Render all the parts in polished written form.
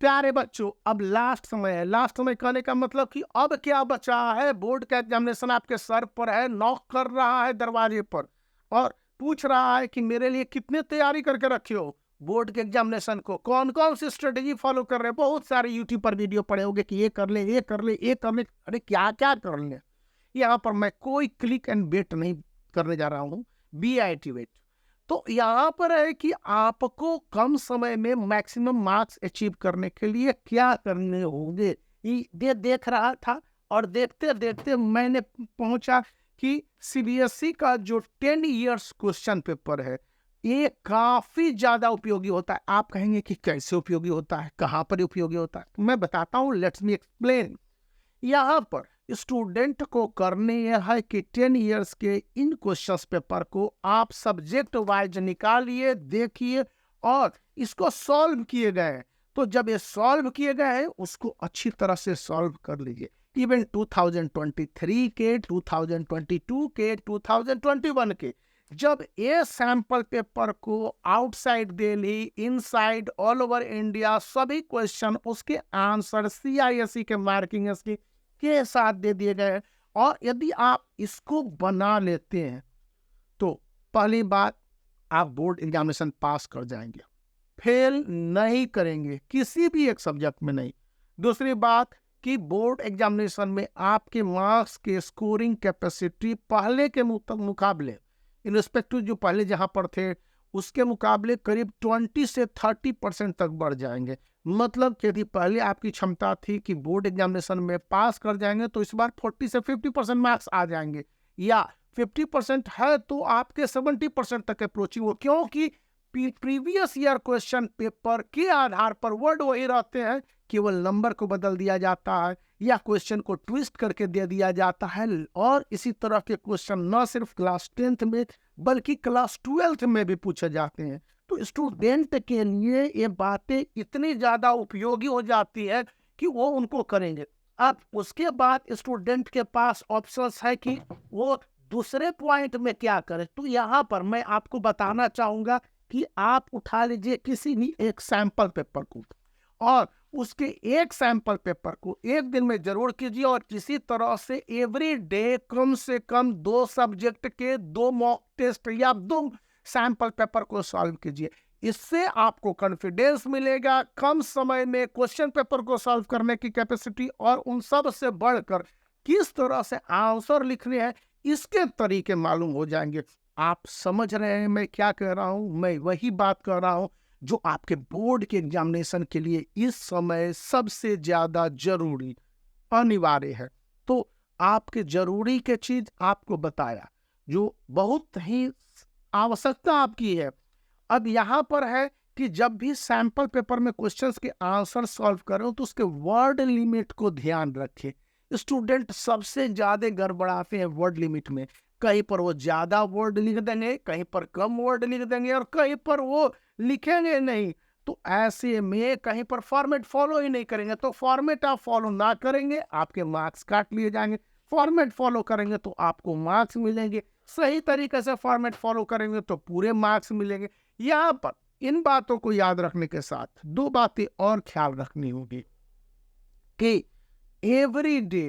प्यारे बच्चों, अब लास्ट समय है। लास्ट समय कहने का मतलब कि अब क्या बचा है? बोर्ड का एग्जामिनेशन आपके सर पर है, नॉक कर रहा है दरवाजे पर और पूछ रहा है कि मेरे लिए कितने तैयारी करके रखे हो बोर्ड के एग्जामिनेशन को, कौन कौन सी स्ट्रेटेजी फॉलो कर रहे हैं। बहुत सारे यूट्यूब पर वीडियो पड़े होंगे कि ये कर ले, ये कर ले, ये कर ले। अरे क्या क्या कर ले। यहाँ पर मैं कोई क्लिक एंड बेट नहीं करने जा रहा हूँ, BIT वेट। तो यहाँ पर है कि आपको कम समय में मैक्सिमम मार्क्स अचीव करने के लिए क्या करने होंगे, ये देख रहा था और देखते देखते मैंने पहुंचा कि CBSE का जो 10 इयर्स क्वेश्चन पेपर है ये काफी ज्यादा उपयोगी होता है। आप कहेंगे कि कैसे उपयोगी होता है, कहाँ पर उपयोगी होता है? तो मैं बताता हूँ, लेट्स मी एक्सप्लेन। यहाँ पर स्टूडेंट को करने यह है कि 10 इयर्स के इन क्वेश्चंस पेपर को आप सब्जेक्ट वाइज निकालिए, देखिए और इसको सॉल्व किए गए हैं। तो जब ये सॉल्व किए गए हैं उसको अच्छी तरह से सॉल्व कर लीजिए। इवन 2023 के, 2022 के, 2021 के जब ये सैंपल पेपर को outside Delhi, inside, all over India सभी क्वेश्चन उसके आंसर CISE के मार्किंग के साथ दे दिए गए हैं। और यदि आप इसको बना लेते हैं तो पहली बात, आप बोर्ड एग्जामिनेशन पास कर जाएंगे, फेल नहीं करेंगे किसी भी एक सब्जेक्ट में नहीं। दूसरी बात कि बोर्ड एग्जामिनेशन में आपके मार्क्स के स्कोरिंग कैपेसिटी पहले के मुकाबले, इन रिस्पेक्टिव जो पहले जहां पर थे उसके मुकाबले करीब 20 से 30% तक बढ़ जाएंगे। मतलब कि यदि पहले आपकी क्षमता थी कि बोर्ड एग्जामिनेशन में पास कर जाएंगे तो इस बार 40 से 50% मार्क्स आ जाएंगे, या 50% है तो आपके 70% तक अप्रोचिंग हो, क्योंकि प्रीवियस ईयर क्वेश्चन पेपर के आधार पर वर्ड वही रहते हैं, केवल नंबर को बदल दिया जाता है या क्वेश्चन को ट्विस्ट करके दे दिया जाता है। और इसी तरह के क्वेश्चन न सिर्फ क्लास 10th में बल्कि क्लास 12th में भी पूछे जाते हैं। तो स्टूडेंट के लिए ये बातें इतनी ज्यादा उपयोगी हो जाती है कि वो उनको करेंगे। अब उसके बाद स्टूडेंट के पास ऑप्शंस है कि वो दूसरे पॉइंट में क्या करें। तो यहाँ पर मैं आपको बताना चाहूंगा कि आप उठा लीजिए किसी भी एक सैंपल पेपर को और उसके एक सैंपल पेपर को एक दिन में जरूर कीजिए और किसी तरह से एवरी डे कम से कम 2 सब्जेक्ट के 2 मॉक टेस्ट या 2 सैंपल पेपर को सॉल्व कीजिए। इससे आपको कॉन्फिडेंस मिलेगा, कम समय में क्वेश्चन पेपर को सॉल्व करने की कैपेसिटी, और उन सब से बढ़कर किस तरह से आंसर लिखने हैं इसके तरीके मालूम हो जाएंगे। आप समझ रहे हैं मैं क्या कह रहा हूं? मैं वही बात कर रहा हूं जो आपके बोर्ड के एग्जामिनेशन के लिए इस समय सबसे ज्यादा जरूरी, अनिवार्य है। तो आपके जरूरी के चीज आपको बताया, जो बहुत ही आवश्यकता आपकी है। अब यहाँ पर है कि जब भी सैंपल पेपर में क्वेश्चंस के आंसर सॉल्व करो तो उसके वर्ड लिमिट को ध्यान रखें। स्टूडेंट सबसे ज्यादा गड़बड़ाते हैं वर्ड लिमिट में। कहीं पर वो ज्यादा वर्ड लिख देंगे, कहीं पर कम वर्ड लिख देंगे और कहीं पर वो लिखेंगे नहीं। तो ऐसे में कहीं पर फॉर्मेट फॉलो ही नहीं करेंगे, तो फॉर्मेट आप फॉलो ना करेंगे आपके मार्क्स काट लिए जाएंगे। फॉर्मेट फॉलो करेंगे तो आपको मार्क्स मिलेंगे, सही तरीके से फॉर्मेट फॉलो करेंगे तो पूरे मार्क्स मिलेंगे। यहाँ पर इन बातों को याद रखने के साथ 2 बातें और ख्याल रखनी होगी कि एवरी डे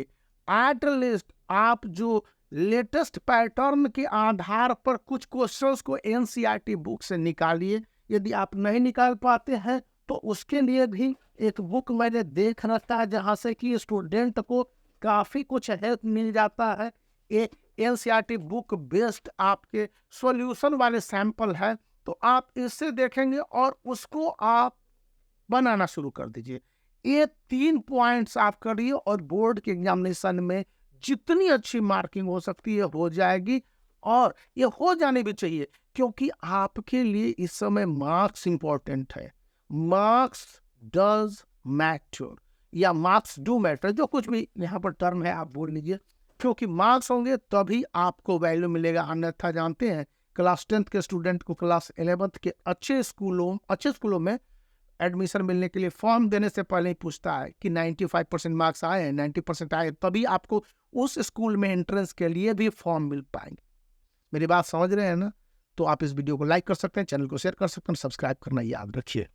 एट लीस्ट आप जो लेटेस्ट पैटर्न के आधार पर कुछ क्वेश्चंस को NCERT बुक से निकालिए। यदि आप नहीं निकाल पाते हैं तो उसके लिए भी एक बुक मैंने देख रखा है जहां से कि स्टूडेंट को काफी कुछ हेल्प मिल जाता है। एक NCERT बुक बेस्ड आपके सॉल्यूशन वाले सैंपल है, तो आप इससे देखेंगे और उसको आप बनाना शुरू कर दीजिए। ये 3 पॉइंट्स आप करिए और बोर्ड के एग्जामिनेशन में जितनी अच्छी मार्किंग हो सकती है हो जाएगी, और ये हो जाने भी चाहिए क्योंकि आपके लिए इस समय मार्क्स इंपॉर्टेंट है। मार्क्स डज मैटर या मार्क्स डू मैटर, जो कुछ भी यहाँ पर टर्म है आप बोल लीजिए, क्योंकि मार्क्स होंगे तभी आपको वैल्यू मिलेगा। अन्यथा जानते हैं क्लास 10th के स्टूडेंट को क्लास 11th के अच्छे स्कूलों में एडमिशन मिलने के लिए फॉर्म देने से पहले ही पूछता है कि 95% मार्क्स आए हैं, 90% आए, तभी आपको उस स्कूल में एंट्रेंस के लिए भी फॉर्म मिल पाएंगे। मेरी बात समझ रहे हैं ना? तो आप इस वीडियो को लाइक कर सकते हैं, चैनल को शेयर कर सकते हैं, सब्सक्राइब करना याद रखिए।